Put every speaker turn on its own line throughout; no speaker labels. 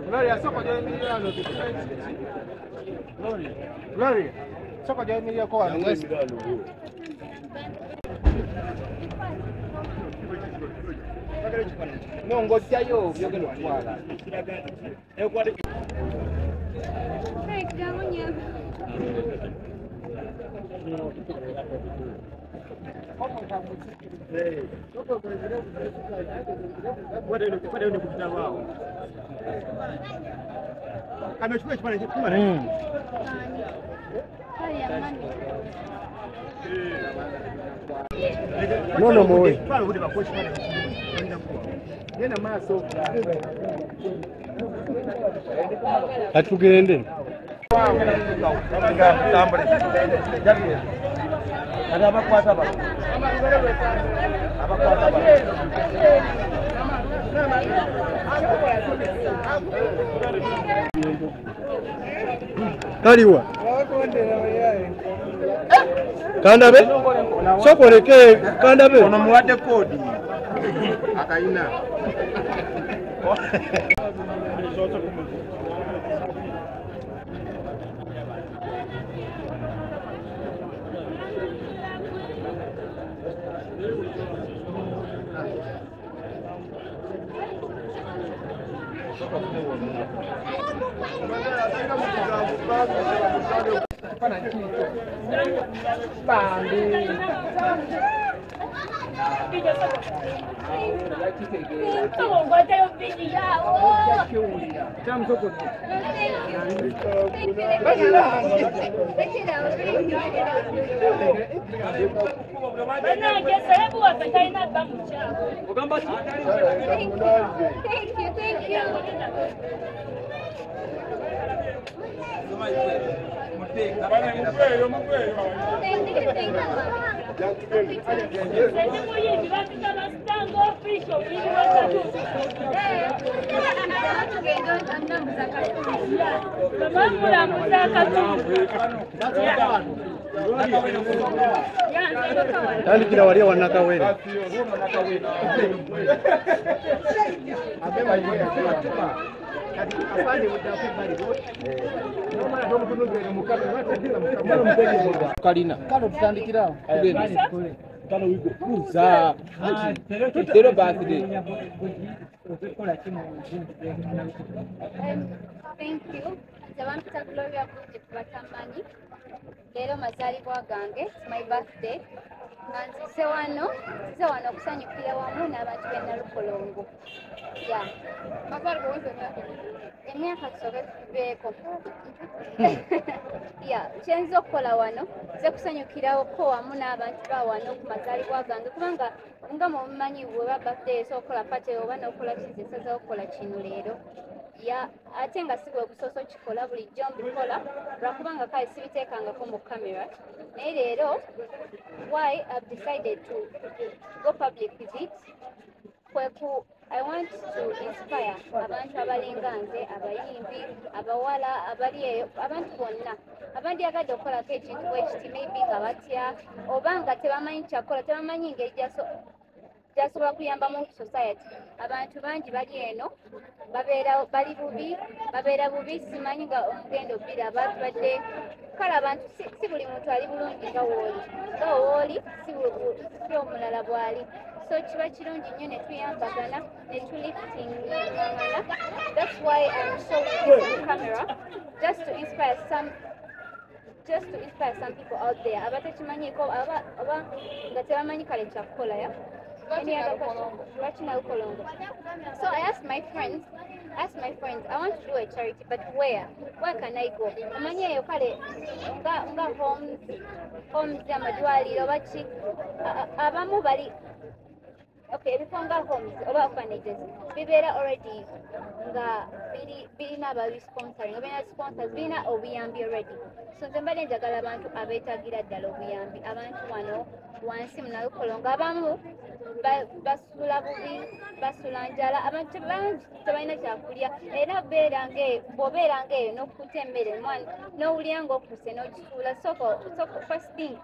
Gloria, soko ya Emiliano. Gloria, soko ya Emiliano kwa no ngojjayo byogeno kwala. Amechukua kipande kikubwa na no moyo nena maso atugende Kaliwa Kandabe sokoleke Kandabe ono muwadde kodi akaina Tandi kila walia wanakawele Kalina kalo tutandikira kalo wigo kuza tero birthday
Thank you. Zawampa Gloria Batamani. Lero mazalibwa gange, it's my birthday. Nze wano kusanyukira wamu n'abantu b'e Nalukolongo. Yeah. Mazalibwa wenze emyaka tusobe tubeeko. Yeah, kyenza okukola wano, nze kusanyukirako wamu n'abantu ba wano ku mazalibwa gange kubanga nga mumanyi bwe birthday sokola pate oba n'okola kizisaza okukola kino leero. Ya ate nga si bwe busoso kikola bulijjo mbikola lwakubanga kale sibiteekangako mu camera naye leero why I've decided to go public with it I want to inspire abantu abalinga nze abayimbi abawala abali eyo abantu bonna abandyagadde okukolako ekintu bwekiti maybe nga batya oba nga tebamanyi kyakola tebamanyi ngeri jasobola kuyamba mu society abantu bangi bali eno babeera bubi simanyi nga omugendo bbira batubadde kale abantu si buli muntu ali bulungi nga wooli si omulala bw'ali so kiba kirungi nnyo ne tuyambagana ne tuliftingangana. That's why I'm showing this on camera just to inspire some people out there abatekimanyiiko oba nga tebamanyi kale kyakukola ya any other question so I asked my friends I want to do a charity but where can I go omanyi eyo kale nga homes amadwaliro baki abamu bali okay ebifo nga homes oba orphanages bibeera already nga birina sponsoring obeera sponsors birina obuyambi already so nze mbadde njagala abantu abeetaagira ddala obuyambi abantu wano wansi mu Nalukolongo abamu basula bubi basula njala abantu bangi tebalina kyakulya era bw'obeera ng'eyo n'okukuta emmere n'owulira ng'okuse n'ogisuula soko first think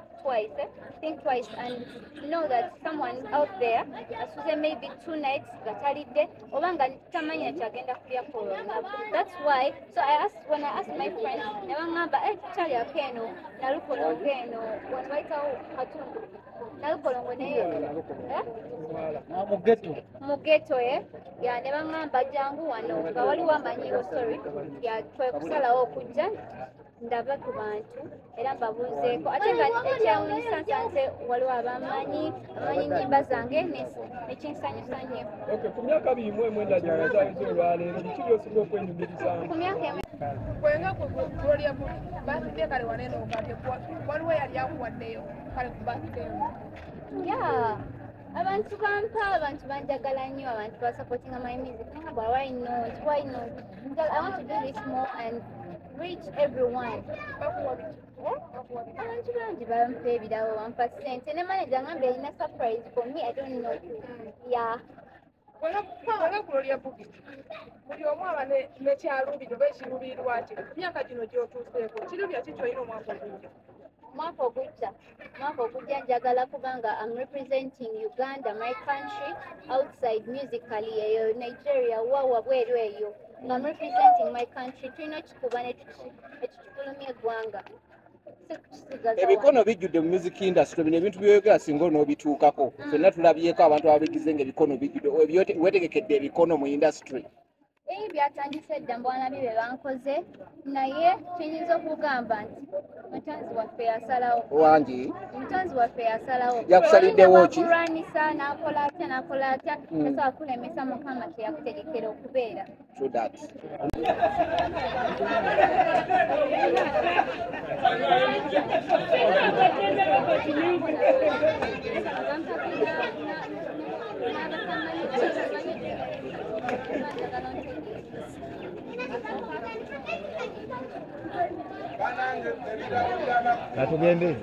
twice and know that someone out there asuze maybe 2 nights nga talidde oba nga tamanya kyagenda kulya korona. That's why when I asked my friends ne baŋŋamba tukyalya eno nalukolongo eno wano bayitawo katundu nalukolongo naye mu ghetto ya ne baŋŋamba jangu wano nga waliwo amanyiwo sorry twe kusalawo okujja ndaba ku bantu era mbabuuzeeko ate nga ekyawunyisa nsanze waliwo abamanyi nnyimba zange nekinsanyusa nnyo.
Ku myaka 2 gy'azaalisa olwaleero biki by'osinga okwenyumirizamu?
Ku myaka
kwenga ku Gloria baside kale wanene okate waliwo yali akuwaddeyo kale ku baside
yeah abantu bampa abantu banjagala nnyo abantu basupportinga my music nanga why not I want to do this more and reach everyone. Abantu bangi bampa ebirabo bampa ssente ne manager ngambe alina surprise for me I don't know yeah
kwenga Gloria Bugi buli omu aba nekyaluubiro oba ekiruubirirwa kye myaka gino gy'otuuseeko kiruubya ki ky'olina omwaka ogujja njagala kubanga I'm representing Uganda, my country, outside musically eyo Nigeria wawa bweru eyo I'm representing my country tulina kikuba nekitufulumya eggwanga
ebikono bijjudde mu music industry bino ebintu byoyogera singa onoobituukako fenna tulabyeko abantu ababigize ngaebikono bijjudde wetegekedde ebikono mu industry
byatandise dda mbwana bye bankoze naye tuyinza okugamba nti mutanzi waffe yasalawo
wangi
mutanzi waffe yasalawo
yakusaliddewo ki
kuranisa n'akola atya tasobola kulemesa mukama kyeyakutegekera okubeera
true that
Natugende.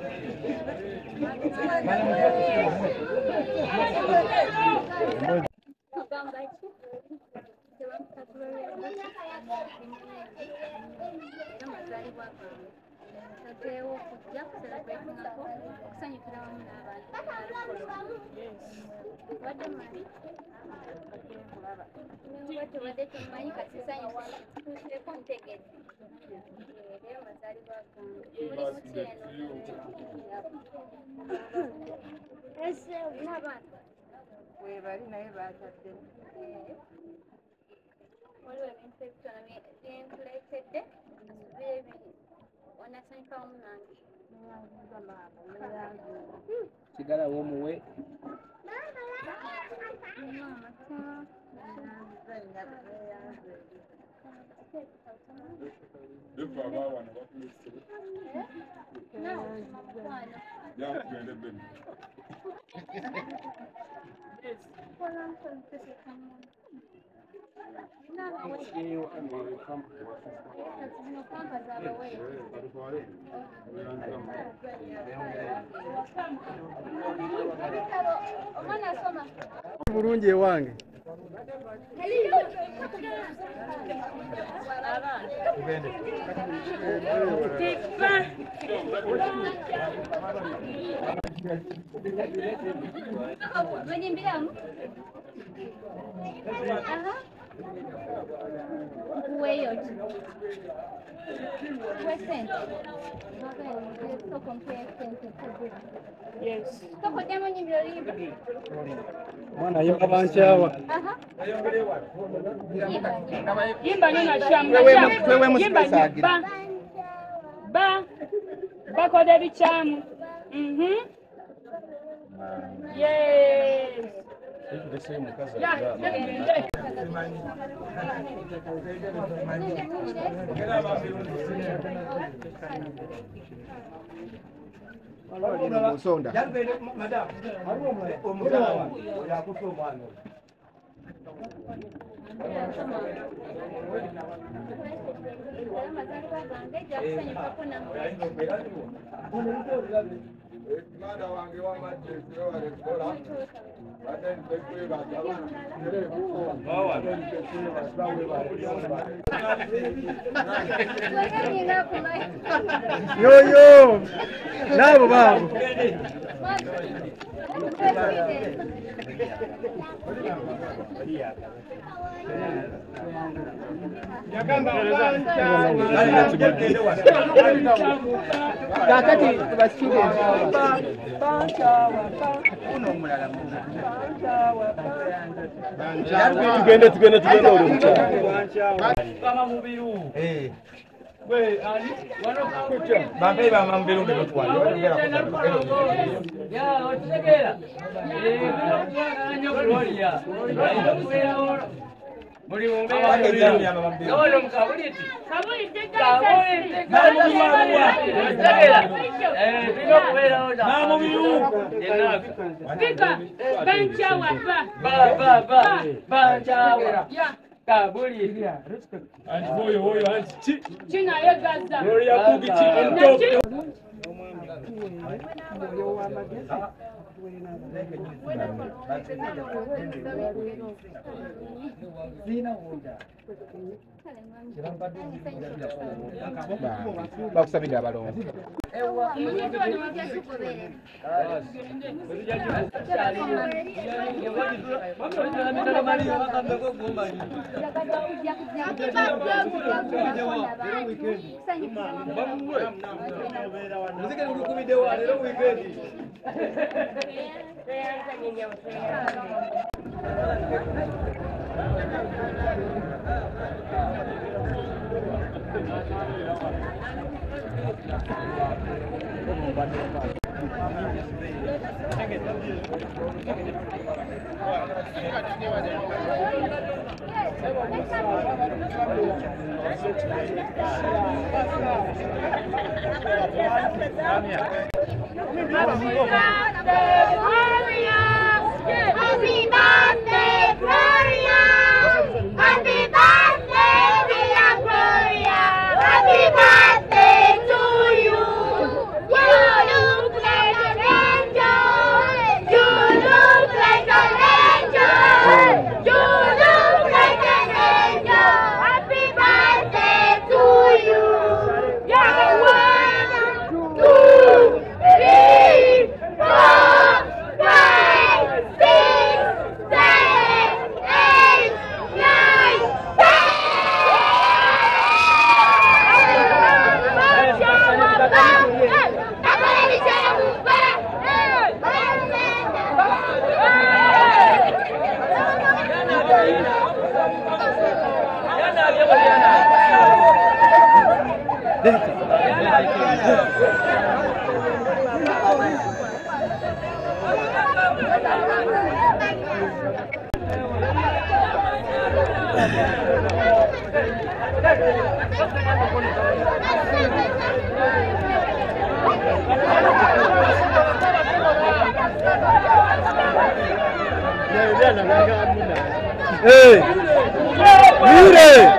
sigala womuwe bulungi ewange mwana yimba bankyawa
bakode bikyamu yes
musonda
Yo, nabo babo.
Kakati tubasikize tugende uri mukyala
Kama mubiru. We ani wanokucha. Bambe ba mambiru ngotwalo. Ya otegera. Anyo gloria. Muri mumbe ya mambiru. Yo mkabuliti. Kabuliti tegera. Bino kubera oda. Mamu biru. Bika banchawa ba. Banchawa. Ya. Kabuli and hoyo and china yegaza gloria kugi chino
bakusabira abalongo
Hey! Mire!